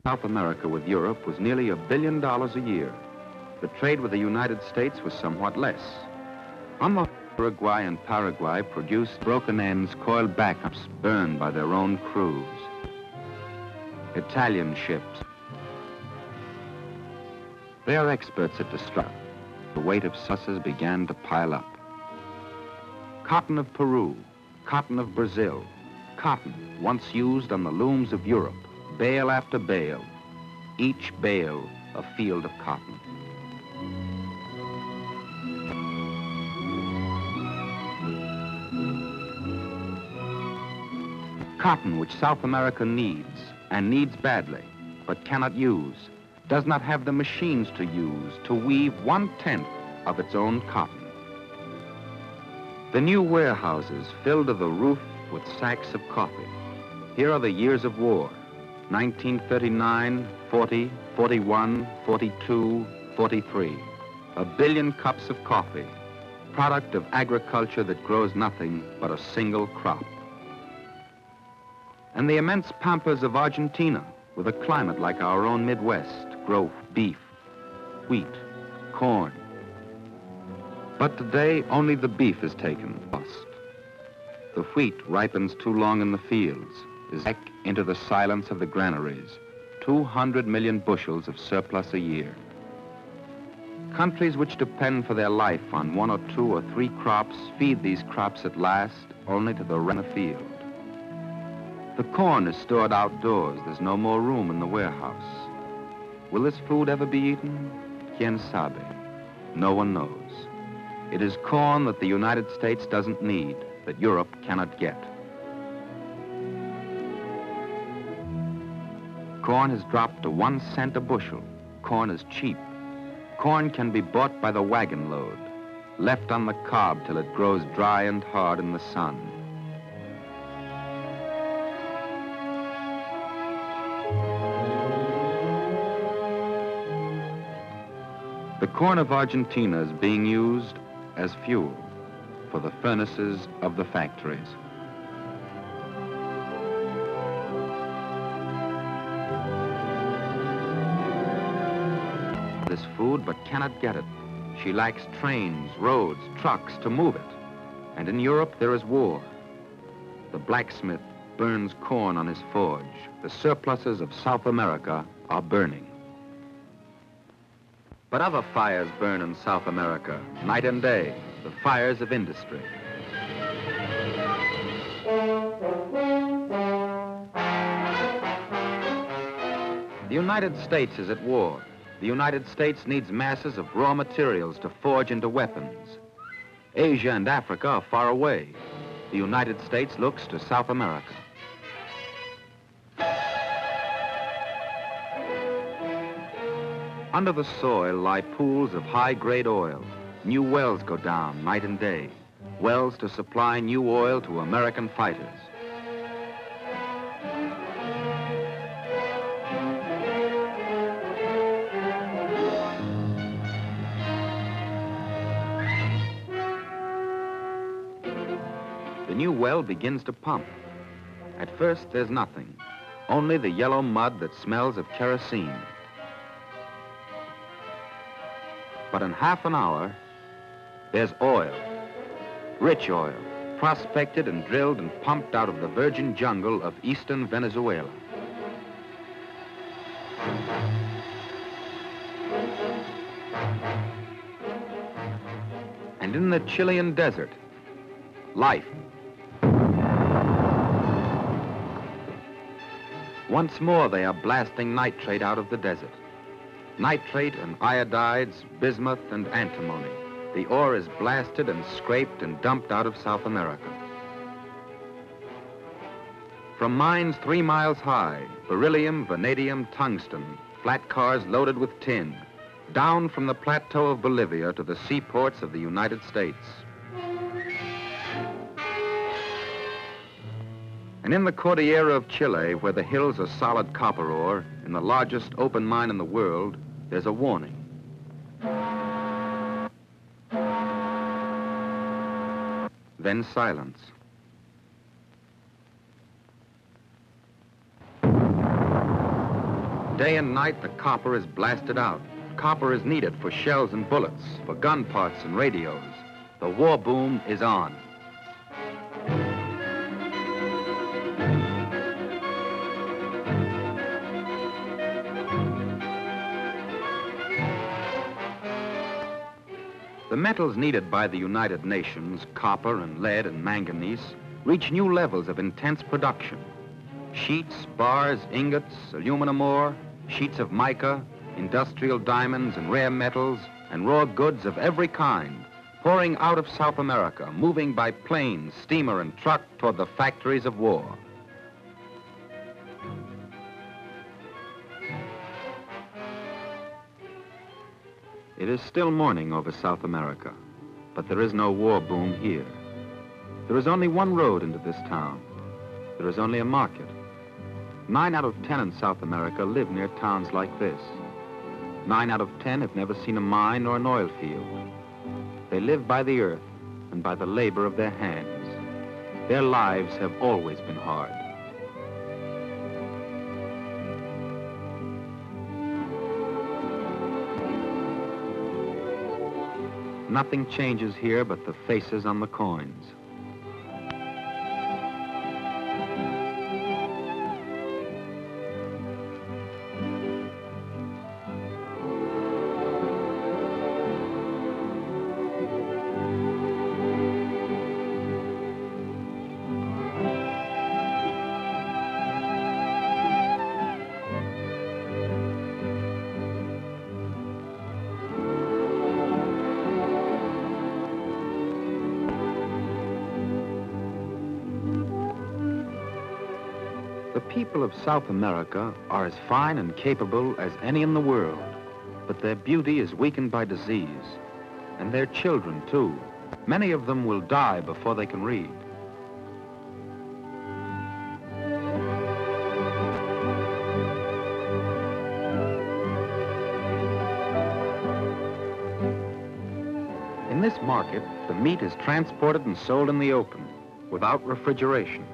South America with Europe was nearly $1 billion a year. The trade with the United States was somewhat less. On the Uruguay and Paraguay produced broken ends, coiled backups burned by their own crews. Italian ships. They are experts at destruction. The weight of sauces began to pile up. Cotton of Peru, cotton of Brazil, cotton once used on the looms of Europe, bale after bale, each bale a field of cotton. Cotton which South America needs, and needs badly, but cannot use, does not have the machines to use to weave 1/10 of its own cotton. The new warehouses filled to the roof with sacks of coffee. Here are the years of war: 1939, 40, 41, 42, 43. 1 billion cups of coffee, product of agriculture that grows nothing but a single crop. And the immense pampas of Argentina, with a climate like our own Midwest, grow beef, wheat, corn. But today, only the beef is taken. The wheat ripens too long in the fields, is back into the silence of the granaries. 200 million bushels of surplus a year. Countries which depend for their life on 1 or 2 or 3 crops feed these crops at last only to the run of field. The corn is stored outdoors. There's no more room in the warehouse. Will this food ever be eaten? Quien sabe? No one knows. It is corn that the United States doesn't need, that Europe cannot get. Corn has dropped to 1 cent a bushel. Corn is cheap. Corn can be bought by the wagon load, left on the cob till it grows dry and hard in the sun. The corn of Argentina is being used as fuel for the furnaces of the factories. This food but cannot get it. She lacks trains, roads, trucks to move it. And in Europe there is war. The blacksmith burns corn on his forge. The surpluses of South America are burning. But other fires burn in South America, night and day, the fires of industry. The United States is at war. The United States needs masses of raw materials to forge into weapons. Asia and Africa are far away. The United States looks to South America. Under the soil lie pools of high-grade oil. New wells go down night and day. Wells to supply new oil to American fighters. The new well begins to pump. At first, there's nothing, only the yellow mud that smells of kerosene. But in half an hour, there's oil, rich oil, prospected and drilled and pumped out of the virgin jungle of eastern Venezuela. And in the Chilean desert, life. Once more, they are blasting nitrate out of the desert. Nitrate and iodides, bismuth and antimony. The ore is blasted and scraped and dumped out of South America. From mines 3 miles high, beryllium, vanadium, tungsten, flat cars loaded with tin, down from the plateau of Bolivia to the seaports of the United States. And in the Cordillera of Chile, where the hills are solid copper ore, in the largest open mine in the world, there's a warning. Then silence. Day and night, the copper is blasted out. Copper is needed for shells and bullets, for gun parts and radios. The war boom is on. The metals needed by the United Nations, copper and lead and manganese, reach new levels of intense production. Sheets, bars, ingots, aluminum ore, sheets of mica, industrial diamonds and rare metals, and raw goods of every kind, pouring out of South America, moving by plane, steamer, and truck toward the factories of war. It is still morning over South America, but there is no war boom here. There is only one road into this town. There is only a market. 9 out of 10 in South America live near towns like this. 9 out of 10 have never seen a mine or an oil field. They live by the earth and by the labor of their hands. Their lives have always been hard. Nothing changes here but the faces on the coins. The people of South America are as fine and capable as any in the world, but their beauty is weakened by disease. And their children, too. Many of them will die before they can read. In this market, the meat is transported and sold in the open, without refrigeration.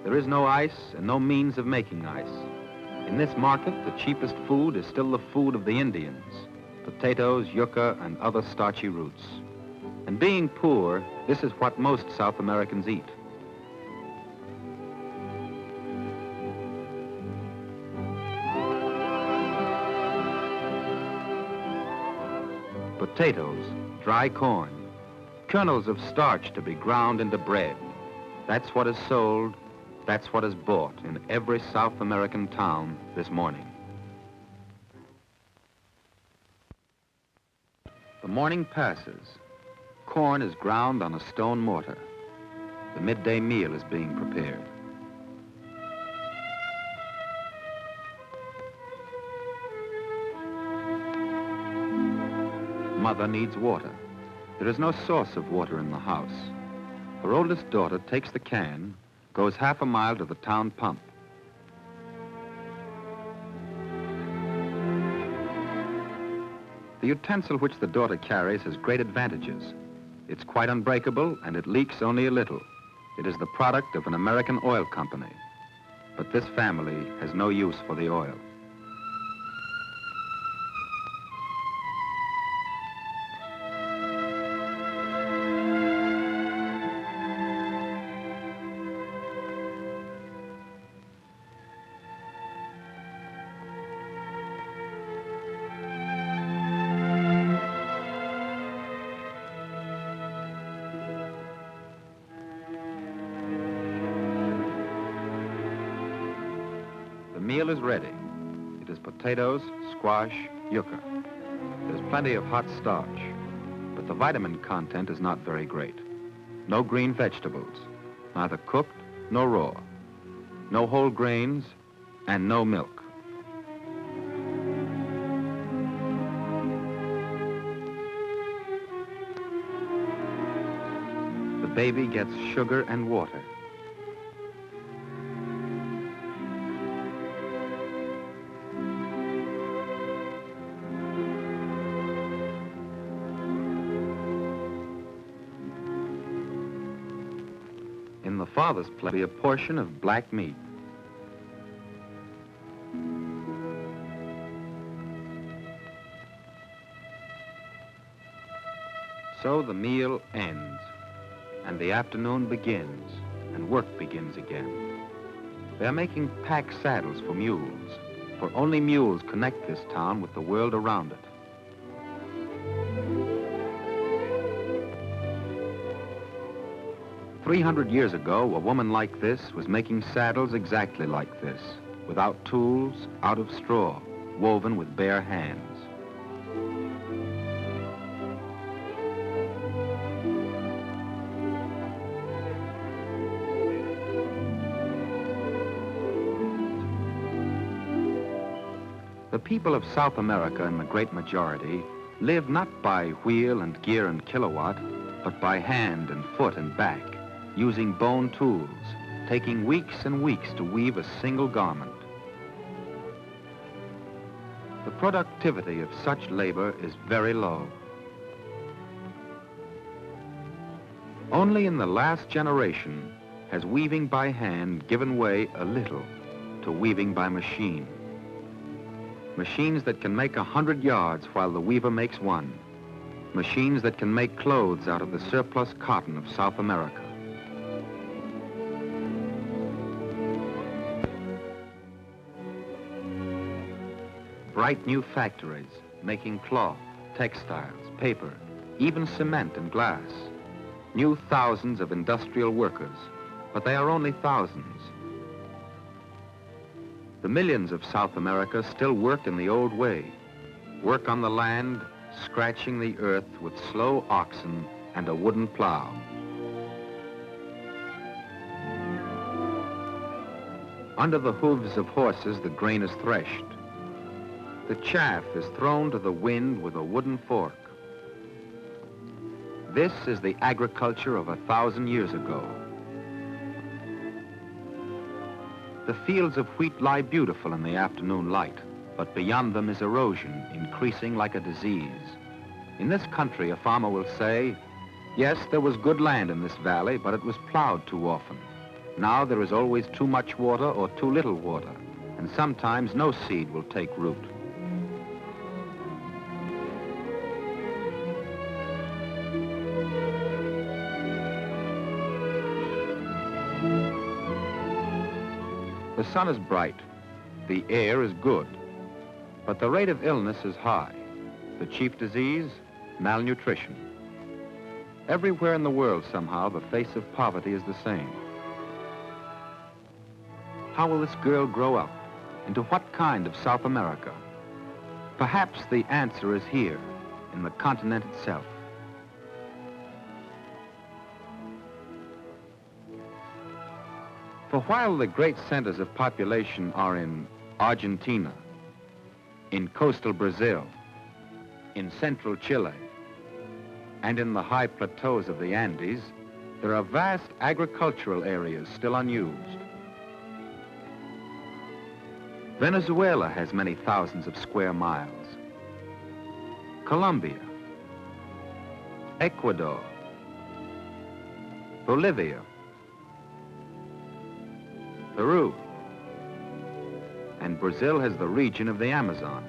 There is no ice and no means of making ice. In this market, the cheapest food is still the food of the Indians: potatoes, yucca, and other starchy roots. And being poor, this is what most South Americans eat. Potatoes, dry corn, kernels of starch to be ground into bread. That's what is sold. That's what is bought in every South American town this morning. The morning passes. Corn is ground on a stone mortar. The midday meal is being prepared. Mother needs water. There is no source of water in the house. Her oldest daughter takes the can, goes half a mile to the town pump. The utensil which the daughter carries has great advantages. It's quite unbreakable and it leaks only a little. It is the product of an American oil company. But this family has no use for the oil. The meal is ready. It is potatoes, squash, yucca. There's plenty of hot starch, but the vitamin content is not very great. No green vegetables, neither cooked nor raw. No whole grains, and no milk. The baby gets sugar and water. In the father's plate, a portion of black meat. So the meal ends, and the afternoon begins, and work begins again. They are making pack saddles for mules, for only mules connect this town with the world around it. "300 years ago, a woman like this was making saddles exactly like this, without tools, out of straw, woven with bare hands. The people of South America, in the great majority, live not by wheel and gear and kilowatt, but by hand and foot and back, using bone tools, taking weeks and weeks to weave a single garment. The productivity of such labor is very low. Only in the last generation has weaving by hand given way a little to weaving by machine. Machines that can make 100 yards while the weaver makes one. Machines that can make clothes out of the surplus cotton of South America. Bright new factories making cloth, textiles, paper, even cement and glass. New thousands of industrial workers, but they are only thousands. The millions of South America still work in the old way. Work on the land, scratching the earth with slow oxen and a wooden plow. Under the hooves of horses, the grain is threshed. The chaff is thrown to the wind with a wooden fork. This is the agriculture of 1,000 years ago. The fields of wheat lie beautiful in the afternoon light, but beyond them is erosion, increasing like a disease. In this country, a farmer will say, yes, there was good land in this valley, but it was plowed too often. Now there is always too much water or too little water, and sometimes no seed will take root. The sun is bright, the air is good, but the rate of illness is high. The chief disease, malnutrition. Everywhere in the world, somehow, the face of poverty is the same. How will this girl grow up? Into what kind of South America? Perhaps the answer is here, in the continent itself. For while the great centers of population are in Argentina, in coastal Brazil, in central Chile, and in the high plateaus of the Andes, there are vast agricultural areas still unused. Venezuela has many thousands of square miles. Colombia, Ecuador, Bolivia, Peru, and Brazil has the region of the Amazon.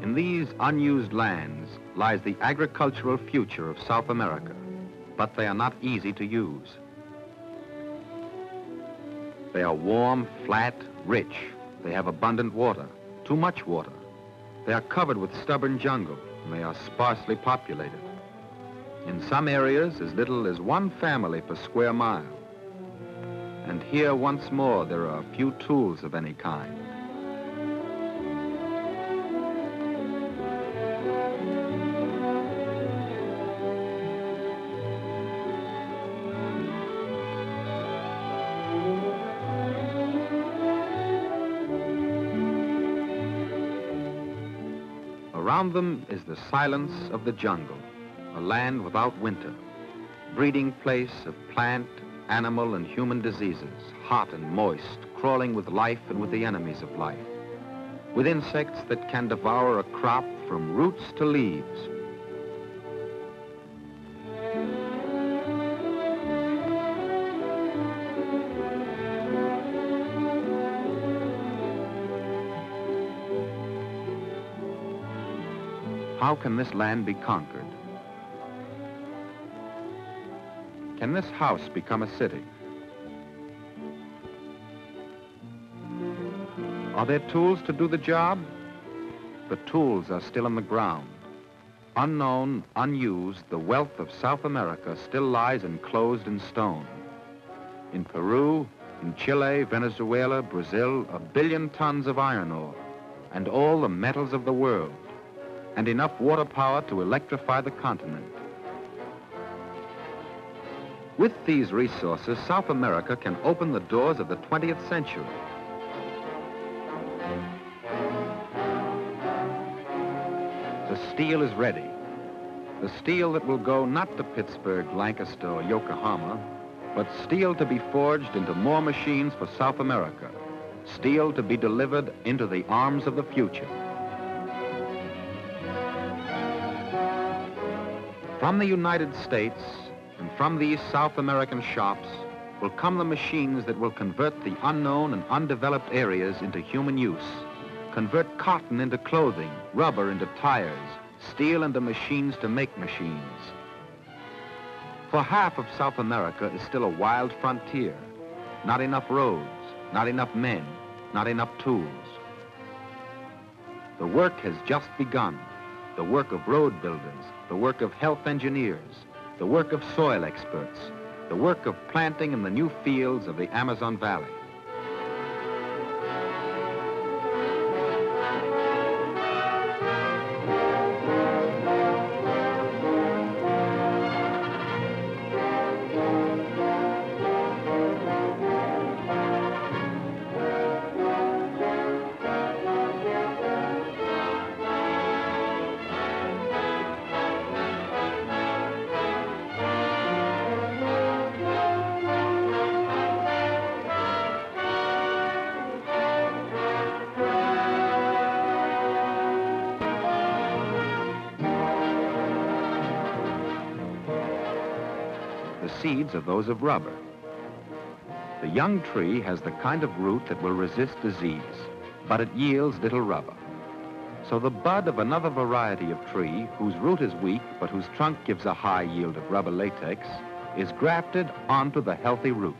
In these unused lands lies the agricultural future of South America, but they are not easy to use. They are warm, flat, rich. They have abundant water, too much water. They are covered with stubborn jungle, and they are sparsely populated. In some areas, as little as one family per square mile. And here, once more, there are few tools of any kind. Around them is the silence of the jungle, a land without winter, breeding place of plant, animal, and human diseases, hot and moist, crawling with life and with the enemies of life, with insects that can devour a crop from roots to leaves. How can this land be conquered? Can this house become a city? Are there tools to do the job? The tools are still in the ground. Unknown, unused, the wealth of South America still lies enclosed in stone. In Peru, in Chile, Venezuela, Brazil, 1 billion tons of iron ore, and all the metals of the world, and enough water power to electrify the continent. With these resources, South America can open the doors of the 20th century. The steel is ready. The steel that will go not to Pittsburgh, Lancaster, or Yokohama, but steel to be forged into more machines for South America. Steel to be delivered into the arms of the future. From the United States and from these South American shops will come the machines that will convert the unknown and undeveloped areas into human use, convert cotton into clothing, rubber into tires, steel into machines to make machines. For half of South America is still a wild frontier. Not enough roads, not enough men, not enough tools. The work has just begun. The work of road builders, the work of health engineers, the work of soil experts, the work of planting in the new fields of the Amazon Valley. The seeds are those of rubber. The young tree has the kind of root that will resist disease, but it yields little rubber. So the bud of another variety of tree, whose root is weak but whose trunk gives a high yield of rubber latex, is grafted onto the healthy root.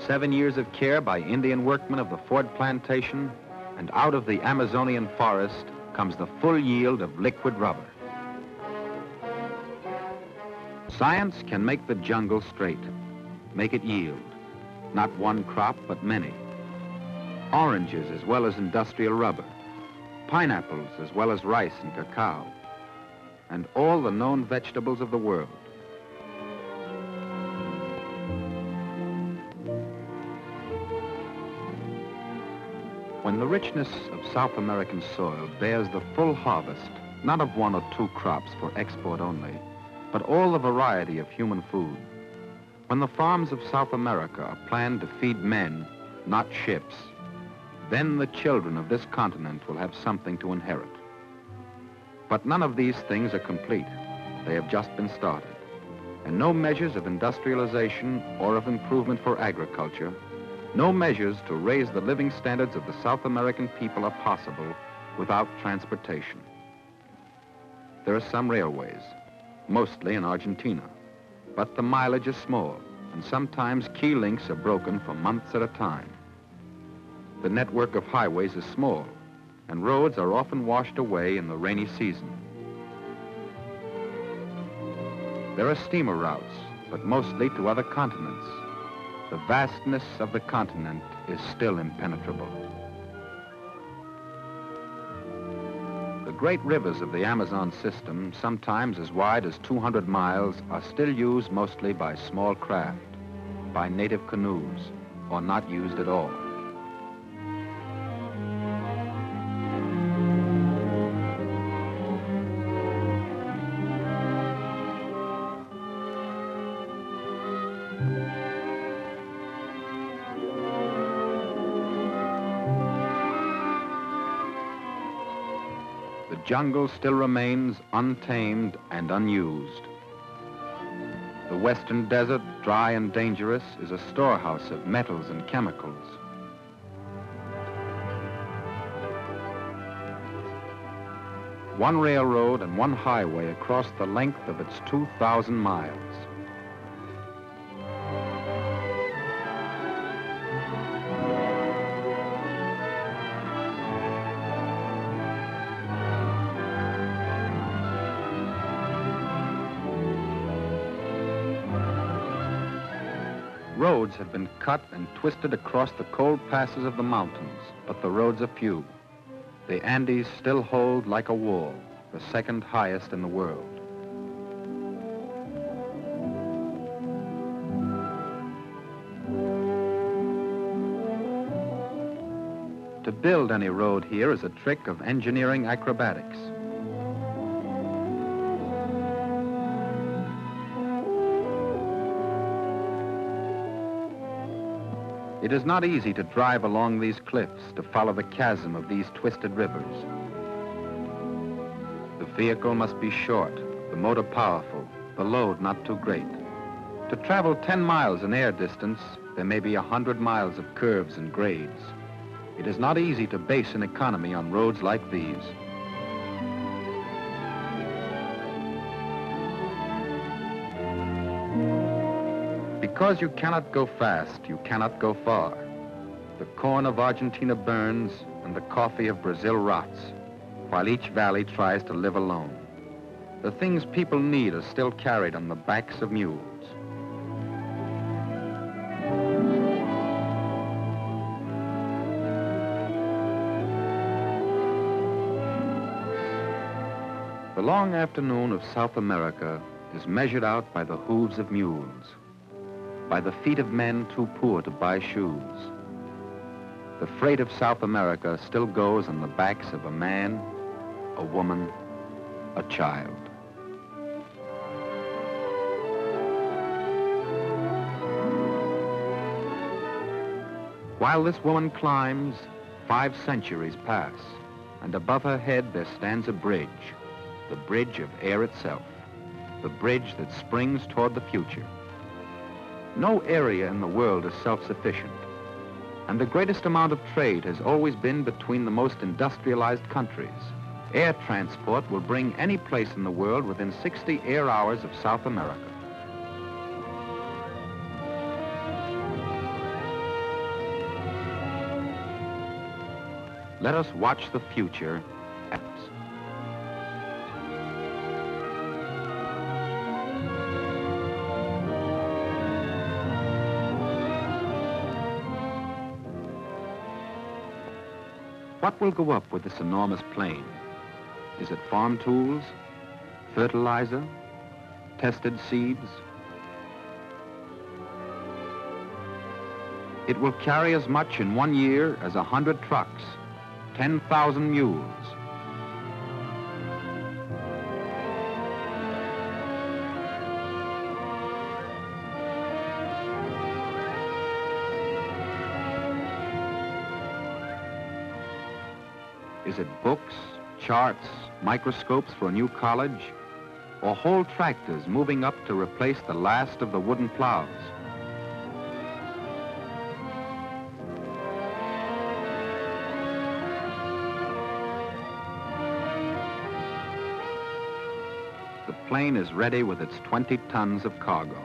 Seven years of care by Indian workmen of the Ford plantation, and out of the Amazonian forest comes the full yield of liquid rubber. Science can make the jungle straight, make it yield, not one crop, but many. Oranges as well as industrial rubber, pineapples as well as rice and cacao, and all the known vegetables of the world. When the richness of South American soil bears the full harvest, not of 1 or 2 crops for export only, but all the variety of human food, when the farms of South America are planned to feed men, not ships, then the children of this continent will have something to inherit. But none of these things are complete. They have just been started. And no measures of industrialization or of improvement for agriculture, no measures to raise the living standards of the South American people are possible without transportation. There are some railways, mostly in Argentina, but the mileage is small, and sometimes key links are broken for months at a time. The network of highways is small, and roads are often washed away in the rainy season. There are steamer routes, but mostly to other continents. The vastness of the continent is still impenetrable. The great rivers of the Amazon system, sometimes as wide as 200 miles, are still used mostly by small craft, by native canoes, or not used at all. The jungle still remains untamed and unused. The western desert, dry and dangerous, is a storehouse of metals and chemicals. One railroad and one highway across the length of its 2,000 miles. Roads have been cut and twisted across the cold passes of the mountains, but the roads are few. The Andes still hold like a wall, the second highest in the world. To build any road here is a trick of engineering acrobatics. It is not easy to drive along these cliffs, to follow the chasm of these twisted rivers. The vehicle must be short, the motor powerful, the load not too great. To travel 10 miles in air distance, there may be 100 miles of curves and grades. It is not easy to base an economy on roads like these. Because you cannot go fast, you cannot go far. The corn of Argentina burns and the coffee of Brazil rots, while each valley tries to live alone. The things people need are still carried on the backs of mules. The long afternoon of South America is measured out by the hooves of mules, by the feet of men too poor to buy shoes. The freight of South America still goes on the backs of a man, a woman, a child. While this woman climbs, 5 centuries pass, and above her head there stands a bridge, the bridge of air itself, the bridge that springs toward the future. No area in the world is self-sufficient, and the greatest amount of trade has always been between the most industrialized countries. Air transport will bring any place in the world within 60 air hours of South America. Let us watch the future. What will go up with this enormous plain? Is it farm tools, fertilizer, tested seeds? It will carry as much in 1 year as 100 trucks, 10,000 mules. Is it books, charts, microscopes for a new college, or whole tractors moving up to replace the last of the wooden plows? The plane is ready with its 20 tons of cargo.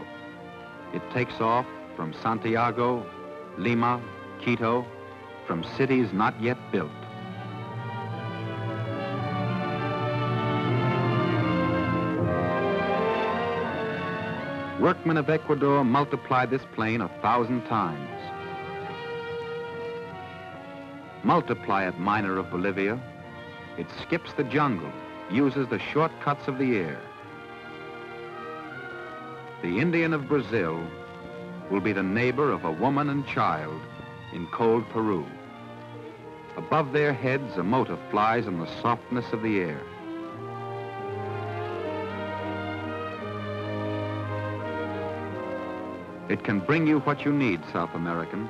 It takes off from Santiago, Lima, Quito, from cities not yet built. Workmen of Ecuador multiply this plane 1,000 times. Multiply it, miner of Bolivia. It skips the jungle, uses the shortcuts of the air. The Indian of Brazil will be the neighbor of a woman and child in cold Peru. Above their heads, a motor flies in the softness of the air. It can bring you what you need, South American.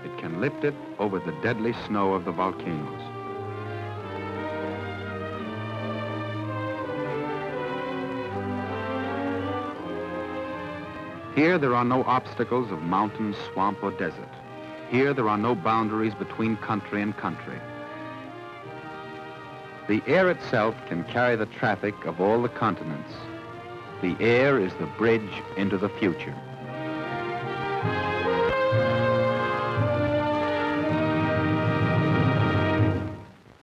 It can lift it over the deadly snow of the volcanoes. Here there are no obstacles of mountain, swamp, or desert. Here there are no boundaries between country and country. The air itself can carry the traffic of all the continents. The air is the bridge into the future.